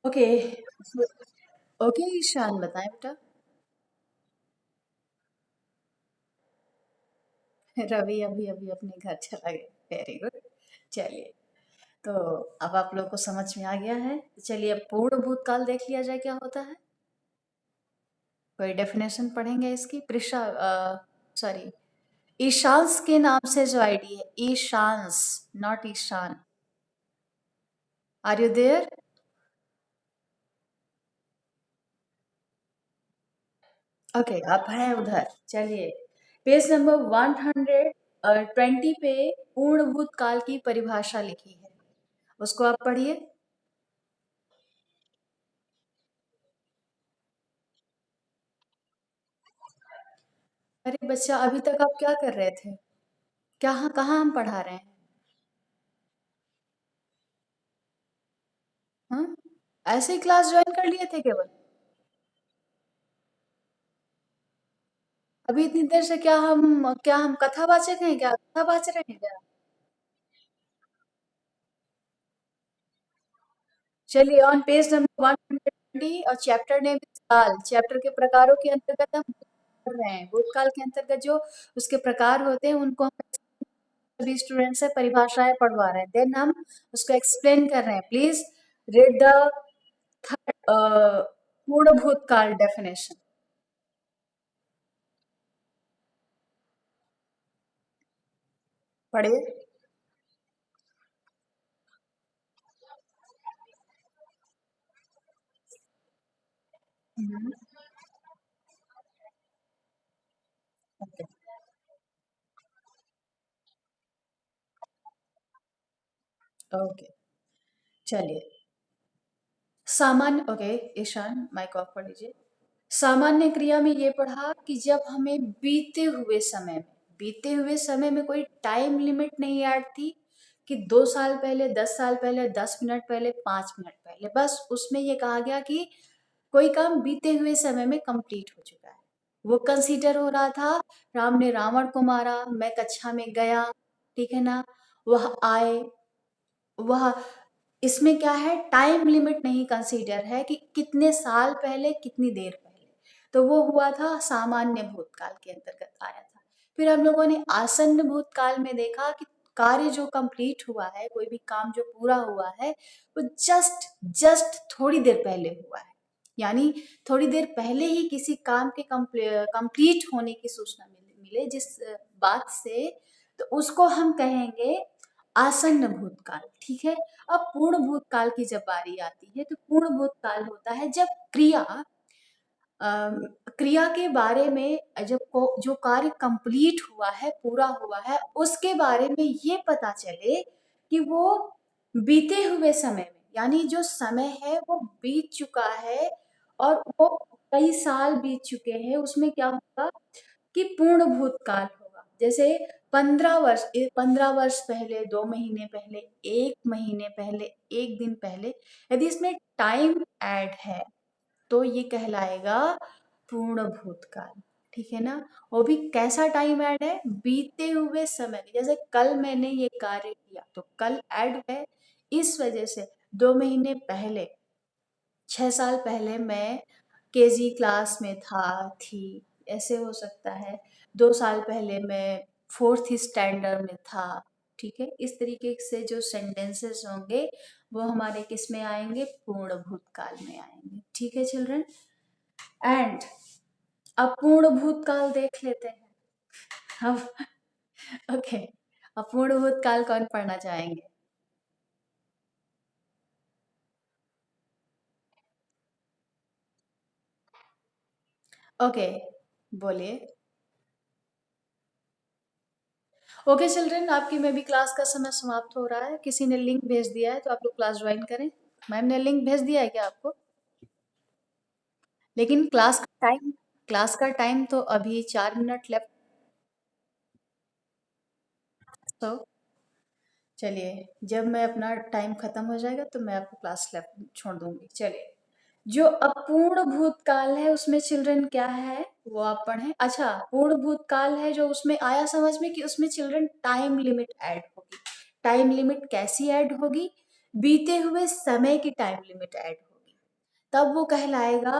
Okay. Okay Ishan, बताएं बेटा। रवि अभी अभी अपने घर चला गया। Very good. चलिए, तो अब आप लोग को समझ में आ गया है। चलिए, अब पूर्ण भूतकाल देख लिया जाए क्या होता है। कोई डेफिनेशन पढ़ेंगे इसकी? प्रिशा, सॉरी, ईशांश के नाम से जो आईडी है, Ishansh, not Ishan. Are you there? Okay, आप हैं उधर। चलिए, पेज नंबर 120 पे पूर्ण भूतकाल की परिभाषा लिखी है, उसको आप पढ़िए। अरे बच्चा, अभी तक आप क्या कर रहे थे? क्या, कहाँ हम पढ़ा रहे हैं? हाँ, ऐसे ही क्लास ज्वाइन कर लिए थे केवल? अभी इतनी देर से क्या हम कथावाचक हैं? क्या कथा वाच रहे हैं क्या? चलिए, ऑन पेज नंबर 120 और चैप्टर नेम इज काल। चैप्टर के प्रकारों के अंतर्गत हम पढ़ रहे हैं। भूतकाल के अंतर्गत जो उसके प्रकार होते हैं उनको हम सभी स्टूडेंट से परिभाषाएं पढ़वा रहे हैं, देन हम उसको एक्सप्लेन कर रहे हैं। प्लीज रीड द पूर्ण भूतकाल डेफिनेशन। पढ़िए। हम्म, ओके। ओके, चलिए। सामान्य, ओके ईशान, माइक ऑफ कर लीजिए। सामान्य क्रिया में ये पढ़ा कि जब हमें बीते हुए समय में कोई टाइम लिमिट नहीं ऐड थी कि 2 साल पहले, 10 साल पहले, 10 मिनट पहले, 5 मिनट पहले, बस उसमें ये कहा गया कि कोई काम बीते हुए समय में कंप्लीट हो चुका है। वो कंसीडर हो रहा था, राम ने रावण को मारा, मैं कक्षा में गया, ठीक है ना, वह आए, वह, इसमें क्या है, टाइम लिमिट नहीं कंसीडर है कि कितने साल पहले, कितनी देर पहले। तो वो हुआ था, सामान्य भूतकाल के अंतर्गत आया था। फिर हम लोगों ने आसन्न भूतकाल में देखा कि कार्य जो कंप्लीट हुआ है, कोई भी काम जो पूरा हुआ है, वो जस्ट जस्ट थोड़ी देर पहले हुआ है। यानी थोड़ी देर पहले ही किसी काम के कंप्लीट होने की सूचना मिले जिस बात से, तो उसको हम कहेंगे आसन्न भूतकाल। ठीक है। अब पूर्ण भूतकाल की जब बारी आती है, तो पूर्ण भूतकाल होता है जब अम, क्रिया के बारे में, जो कार्य कंप्लीट हुआ है, पूरा हुआ है, उसके बारे में ये पता चले कि वो बीते हुए समय में, यानी जो समय है वो बीत चुका है और वो कई साल बीत चुके हैं, उसमें क्या होगा कि पूर्ण भूतकाल होगा। जैसे 15 वर्ष पहले, 2 महीने पहले, 1 महीने पहले, 1 दिन पहले, यदि इसमें टाइम ऐड है तो ये कहलाएगा पूर्ण भूतकाल। ठीक है ना। वो भी कैसा टाइम ऐड है? बीते हुए समय। जैसे कल मैंने ये कार्य किया, तो कल ऐड है इस वजह से। 2 महीने पहले, 6 साल पहले मैं केजी क्लास में थी, ऐसे हो सकता है। 2 साल पहले मैं फोर्थ स्टैंडर्ड में था। ठीक है, इस तरीके से जो सेंटेंसेस होंगे वो हमारे किस में आएंगे? पूर्ण भूतकाल में आएंगे। ठीक है चिल्ड्रन। एंड अपूर्ण भूतकाल देख लेते हैं अब। ओके, अपूर्ण भूतकाल कौन पढ़ना चाहेंगे? ओके, बोलिए। ओके चिल्ड्रन, आपकी में भी क्लास का समय समाप्त हो रहा है। किसी ने लिंक भेज दिया है तो आप लोग क्लास ज्वाइन करें। मैम ने लिंक भेज दिया है क्या आपको? लेकिन क्लास का टाइम तो अभी 4 मिनट लेफ्ट। तो चलिए, जब मैं अपना टाइम खत्म हो जाएगा तो मैं आपको क्लास लेफ्ट छोड़ दूंगी। चलिए, जो अपूर्ण भूतकाल है उसमें चिल्ड्रन क्या है वो आप पढ़ें। अच्छा, पूर्ण भूतकाल है जो उसमें आया समझ में कि उसमें चिल्ड्रन टाइम लिमिट ऐड होगी। टाइम लिमिट कैसी ऐड होगी? बीते हुए समय की टाइम लिमिट ऐड होगी। तब वो कहलाएगा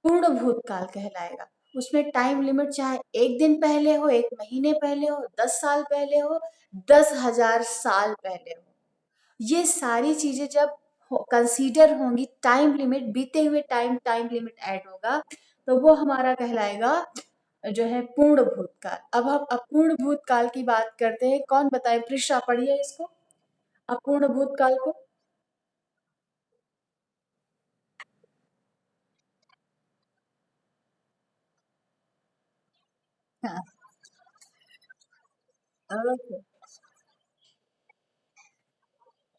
पूर्ण भूतकाल कहलाएगा। उसमें टाइम लिमिट चाहे 1 दिन पहले हो, 1 महीने पहले हो, 10 साल पहले हो, 10,000 साल पहले हो। ये सारी चीज़ें जब कंसीडर होंगी, टाइम लिमिट, बीते हुए टाइम लिमिट ऐड होगा, तो वो हमारा कहलाएगा जो है पूर्ण भूतकाल। अब हम अपूर्ण भूतकाल की बात करते हैं। कौन बताए? प्रिशा पढ़िए इसको, अपूर्ण भूतकाल को। हाँ, ओके,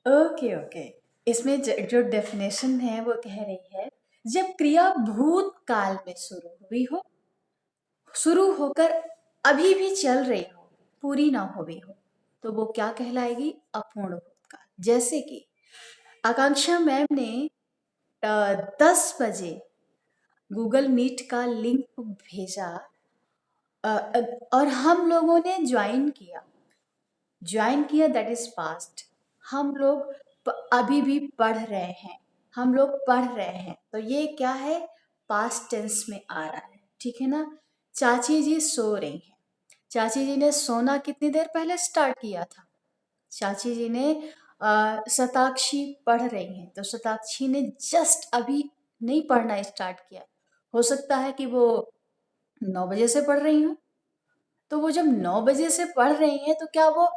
ओके, ओके। इसमें जो डेफिनेशन है वो कह रही है, जब क्रिया भूतकाल में शुरू हुई हो, शुरू होकर अभी भी चल रही हो, पूरी ना हुई हो, तो वो क्या कहलाएगी? अपूर्ण भूतकाल। जैसे कि आकांक्षा मैम ने 10 बजे गूगल मीट का लिंक भेजा, और हम लोगों ने ज्वाइन किया, दैट इज पास्ट। हम लोग अभी भी पढ़ रहे हैं, हम लोग पढ़ रहे हैं, तो ये क्या है? पास्ट टेंस में आ रहा है, ठीक है ना? चाची जी सो रही हैं। चाची जी ने सोना कितनी देर पहले स्टार्ट किया था? चाची जी ने शताक्षी पढ़ रही हैं, तो शताक्षी ने जस्ट अभी नहीं पढ़ना स्टार्ट किया। हो सकता है कि वो 9 बजे से पढ़ रही हूँ। तो वो जब 9 बजे से पढ़ रही हैं, तो क्या वो,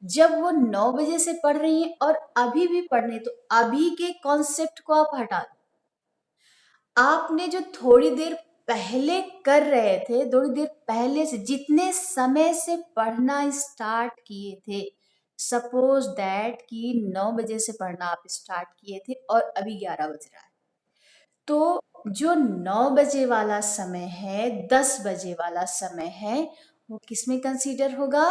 जब वो 9 बजे से पढ़ रही हैं और अभी भी पढ़ रही हैं, तो अभी के कॉन्सेप्ट को आप हटा दो। आपने जो थोड़ी देर पहले कर रहे थे, थोड़ी देर पहले से जितने समय से पढ़ना स्टार्ट किए थे, सपोज दैट कि 9 बजे से पढ़ना आप स्टार्ट किए थे और अभी 11 बज रहा है, तो जो 9 बजे वाला समय है, 10 बजे वाला समय है, वो किसमें कंसीडर होगा?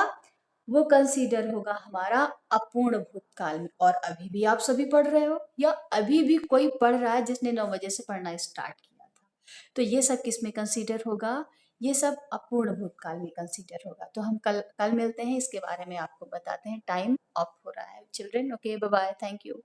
वो कंसीडर होगा हमारा अपूर्ण भूतकाल में। और अभी भी आप सभी पढ़ रहे हो, या अभी भी कोई पढ़ रहा है जिसने 9 बजे से पढ़ना स्टार्ट किया था, तो ये सब किस में कंसीडर होगा? ये सब अपूर्ण भूतकाल में कंसीडर होगा। तो हम कल कल मिलते हैं, इसके बारे में आपको बताते हैं। टाइम अप हो रहा है children. Okay, bye bye, thank you.